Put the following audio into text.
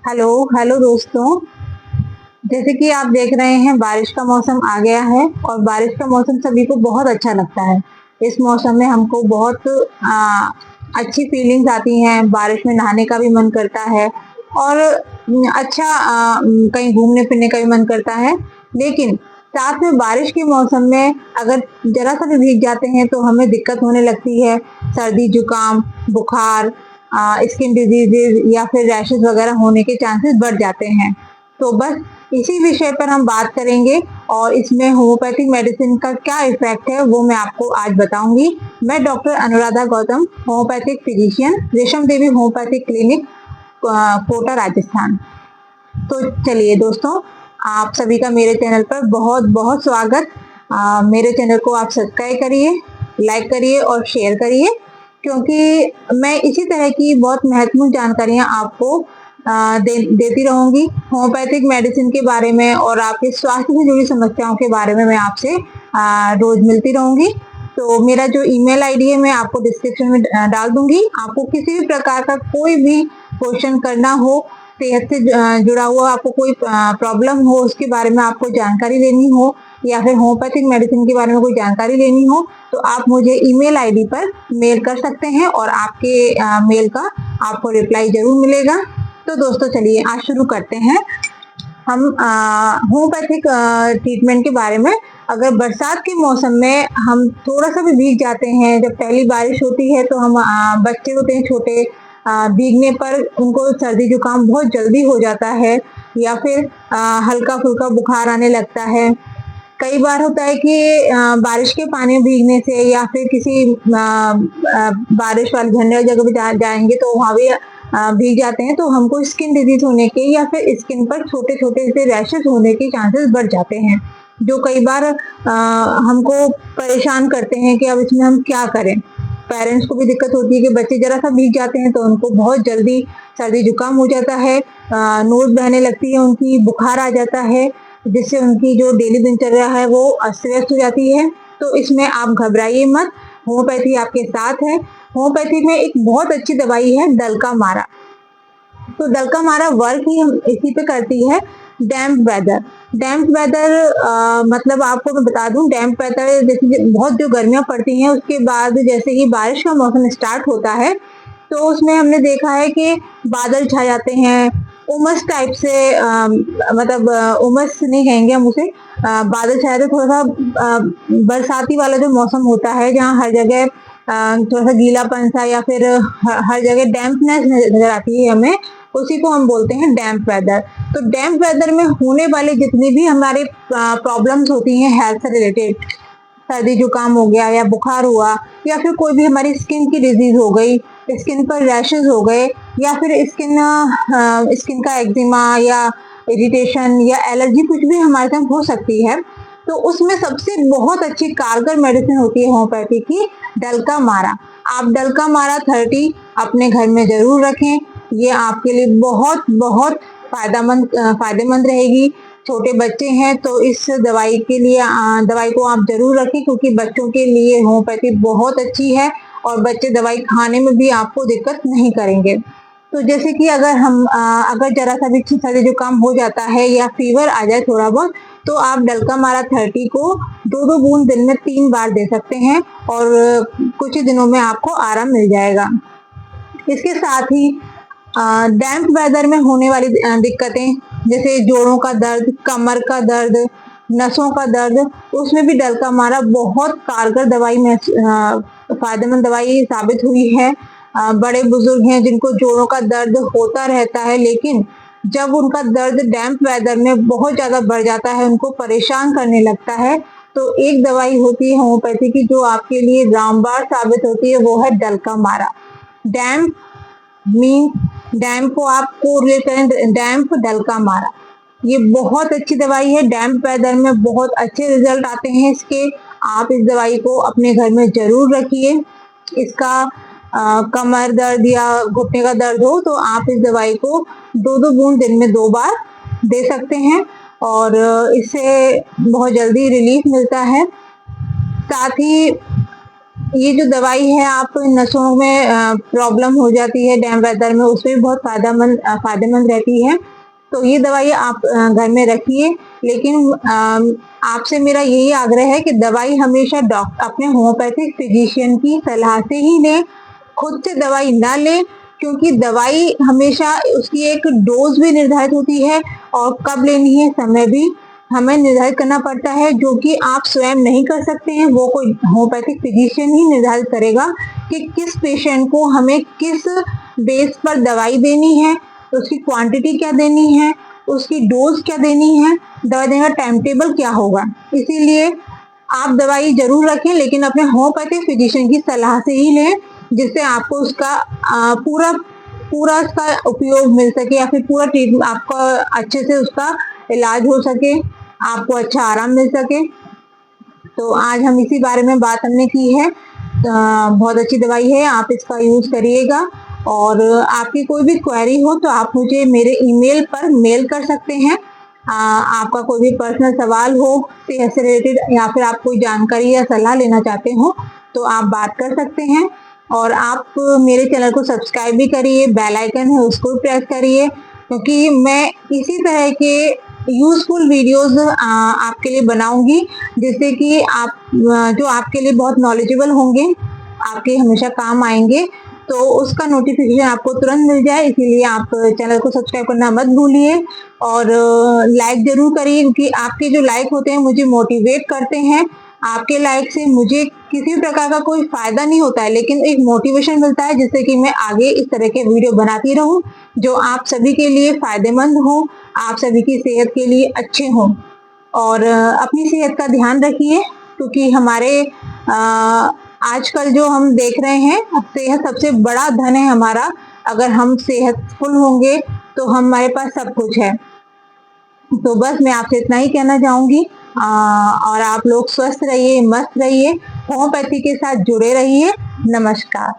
Hello hello दोस्तों। जैसे कि आप देख रहे हैं बारिश का मौसम आ गया है और बारिश का मौसम सभी को बहुत अच्छा लगता है। इस मौसम में हमको बहुत अच्छी फीलिंग्स आती हैं, बारिश में नहाने का भी मन करता है और अच्छा कहीं घूमने फिरने का भी मन करता है। लेकिन साथ में बारिश के मौसम में अगर जरा सा भी भीग जाते हैं तो हमें दिक्कत होने लगती है। सर्दी जुकाम बुखार स्किन डिजीजेज या फिर रैशेज वगैरह होने के चांसेस बढ़ जाते हैं। तो बस इसी विषय पर हम बात करेंगे और इसमें होम्योपैथिक मेडिसिन का क्या इफेक्ट है वो मैं आपको आज बताऊंगी। मैं doctor Anuradha Gautam, homeopathic physician, रेशम देवी होम्योपैथिक क्लिनिक, कोटा, राजस्थान। तो चलिए दोस्तों, आप सभी का मेरे चैनल पर बहुत बहुत स्वागत। मेरे चैनल को आप सब्सक्राइब करिए, लाइक करिए और शेयर करिए, क्योंकि मैं इसी तरह की बहुत महत्वपूर्ण जानकारियां आपको देती रहूंगी होम्योपैथिक मेडिसिन के बारे में और आपके स्वास्थ्य से जुड़ी समस्याओं के बारे में मैं आपसे रोज मिलती रहूंगी। तो मेरा जो ईमेल आईडी है मैं आपको डिस्क्रिप्शन में डाल दूंगी। आपको किसी भी प्रकार का कोई भी क्वेश्चन करना हो, सेहत से जुड़ा हुआ आपको कोई प्रॉब्लम हो, उसके बारे में आपको जानकारी लेनी हो या फिर होम्योपैथिक मेडिसिन के बारे में कोई जानकारी लेनी हो, तो आप मुझे ईमेल आईडी पर मेल कर सकते हैं और आपके मेल का आपको रिप्लाई जरूर मिलेगा। तो दोस्तों चलिए आज शुरू करते हैं हम होम्योपैथिक ट्रीटमेंट के बारे में। अगर बरसात के मौसम में हम थोड़ा सा भी भीग जाते हैं, जब पहली बारिश होती है तो हम बच्चे होते हैं छोटे, भीगने पर उनको सर्दी जुकाम बहुत जल्दी हो जाता है या फिर हल्का फुल्का बुखार आने लगता है। कई बार होता है कि बारिश के पानी में भीगने से या फिर किसी बारिश वाली झरने वाली जगह पे जाएंगे तो वहां भी भीग जाते हैं तो हमको स्किन डिजीज होने के या फिर स्किन पर छोटे छोटे से रैशेस होने के चांसेस बढ़ जाते हैं, जो कई बार हमको परेशान करते हैं कि अब इसमें हम क्या करें। पेरेंट्स को भी दिक्कत होती है कि बच्चे जरा सा भीग जाते हैं तो उनको बहुत जल्दी सर्दी जुकाम हो जाता है, नोज बहने लगती है उनकी, बुखार आ जाता है, जिससे उनकी जो डेली दिनचर्या है वो अस्त व्यस्त हो जाती है। तो इसमें आप घबराइए मत, होम्योपैथी आपके साथ है। होम्योपैथी में एक बहुत अच्छी दवाई है डलका मारा। तो डलका मारा वर्क ही हम इसी पे करती है। डैम्प वेदर, डैम्प वेदर मतलब आपको मैं बता दूं, डैम्प वेदर जैसे बहुत जो गर्मियां पड़ती हैं उसके बाद जैसे ही बारिश का मौसम स्टार्ट होता है तो उसमें हमने देखा है कि बादल छा जाते हैं, उमस टाइप से मतलब उमस नहीं कहेंगे हम उसे, बादल छाए तो थोड़ा सा बरसाती वाला जो मौसम होता है जहाँ हर जगह थोड़ा सा गीलापन सा या फिर हर जगह डैम्पनेस नजर आती है हमें, उसी को हम बोलते हैं डैम्प वेदर। तो डैम्प वेदर में होने वाले जितनी भी हमारे प्रॉब्लम्स होती हैं हेल्थ से रिलेटेड, सर्दी जुकाम हो गया या बुखार हुआ या फिर कोई भी हमारी स्किन की डिजीज हो गई, स्किन पर रैशेज हो गए या फिर स्किन का एक्जिमा या इरिटेशन या एलर्जी कुछ भी हमारे साथ हो सकती है, तो उसमें सबसे बहुत अच्छी कारगर मेडिसिन होती है होम्योपैथी की डलका मारा। आप डलका मारा 30 अपने घर में जरूर रखें, ये आपके लिए बहुत बहुत फायदेमंद रहेगी। छोटे बच्चे हैं तो इस दवाई के लिए दवाई को आप जरूर रखें, क्योंकि बच्चों के लिए होम्योपैथी बहुत अच्छी है और बच्चे दवाई खाने में भी आपको दिक्कत नहीं करेंगे। तो जैसे कि अगर जरा सा भी सर्दी जुकाम हो जाता है या फीवर आ जाए थोड़ा बहुत, तो आप डलका मारा 30 को 2-2 बूंद दिन में 3 बार दे सकते हैं और कुछ ही दिनों में आपको आराम मिल जाएगा। इसके साथ ही डैम्प वेदर में होने वाली दिक्कतें जैसे जोड़ों का दर्द, कमर का दर्द, नसों का दर्द, उसमें भी डलका मारा बहुत कारगर दवाई में फायदेमंद दवाई साबित हुई है। बड़े बुजुर्ग हैं जिनको जोड़ों का दर्द होता रहता है, लेकिन जब उनका दर्द डैम्प वेदर में बहुत ज्यादा बढ़ जाता है, उनको परेशान करने लगता है, तो एक दवाई होती है होम्योपैथी की जो आपके लिए रामबाण साबित होती है, वो है डलका मारा। डैम्प मीन डैम्प को आप कोरिलेट करें, डैम्प डलका मारा, ये बहुत अच्छी दवाई है। डैम्प वेदर में बहुत अच्छे रिजल्ट आते हैं इसके। आप इस दवाई को अपने घर में जरूर रखिए। इसका कमर दर्द या घुटने का दर्द हो तो आप इस दवाई को 2-2 बूंद दिन में 2 बार दे सकते हैं और इससे बहुत जल्दी रिलीफ मिलता है। साथ ही ये जो दवाई है, आप नसों में प्रॉब्लम हो जाती है डैम वेदर में, उसमें भी बहुत फायदेमंद रहती है। तो ये दवाई आप घर में रखिए, लेकिन आपसे मेरा यही आग्रह है कि दवाई हमेशा अपने होम्योपैथिक फिजिशियन की सलाह से ही लें, खुद से दवाई ना लें, क्योंकि दवाई हमेशा उसकी एक डोज भी निर्धारित होती है और कब लेनी है समय भी हमें निर्धारित करना पड़ता है, जो कि आप स्वयं नहीं कर सकते हैं। वो कोई होम्योपैथिक फिजिशियन ही निर्धारित करेगा कि किस पेशेंट को हमें किस बेस पर दवाई देनी है, उसकी क्वांटिटी क्या देनी है, उसकी डोज क्या देनी है, दवा देने का टाइम टेबल क्या होगा। इसीलिए आप दवाई जरूर रखें, लेकिन अपने होम्योपैथिक फिजिशियन की सलाह से ही लें, जिससे आपको उसका पूरा उसका उपयोग मिल सके, या फिर पूरा ट्रीटमेंट आपका अच्छे से उसका इलाज हो सके, आपको अच्छा आराम मिल सके। तो आज हम इसी बारे में बात हमने की है। बहुत अच्छी दवाई है, आप इसका यूज करिएगा। और आपकी कोई भी क्वेरी हो तो आप मुझे मेरे ईमेल पर मेल कर सकते हैं। आपका कोई भी पर्सनल सवाल हो सेहत से रिलेटेड, या फिर आप कोई जानकारी या सलाह लेना चाहते हो तो आप बात कर सकते हैं। और आप मेरे चैनल को सब्सक्राइब भी करिए, बेल आइकन है उसको भी प्रेस करिए, क्योंकि मैं इसी तरह के यूजफुल वीडियोस आपके लिए बनाऊंगी, जिससे कि आप जो आपके लिए बहुत नॉलेजेबल होंगे, आपके हमेशा काम आएंगे। तो उसका नोटिफिकेशन आपको तुरंत मिल जाए, इसीलिए आप चैनल को सब्सक्राइब करना मत भूलिए। और लाइक जरूर करिए, क्योंकि आपके जो लाइक होते हैं मुझे मोटिवेट करते हैं। आपके लाइक से मुझे किसी भी प्रकार का कोई फायदा नहीं होता है, लेकिन एक मोटिवेशन मिलता है, जिससे कि मैं आगे इस तरह के वीडियो बनाती रहूं, जो आप सभी के लिए फायदेमंद हो, आप सभी की सेहत के लिए अच्छे हों। और अपनी सेहत का ध्यान रखिए, क्योंकि हमारे आजकल जो हम देख रहे हैं, सेहत सबसे बड़ा धन है हमारा। अगर हम सेहतफुल होंगे तो हमारे पास सब कुछ है। तो बस मैं आपसे इतना ही कहना चाहूंगी। और आप लोग स्वस्थ रहिए, मस्त रहिए, होम्योपैथी के साथ जुड़े रहिए। नमस्कार।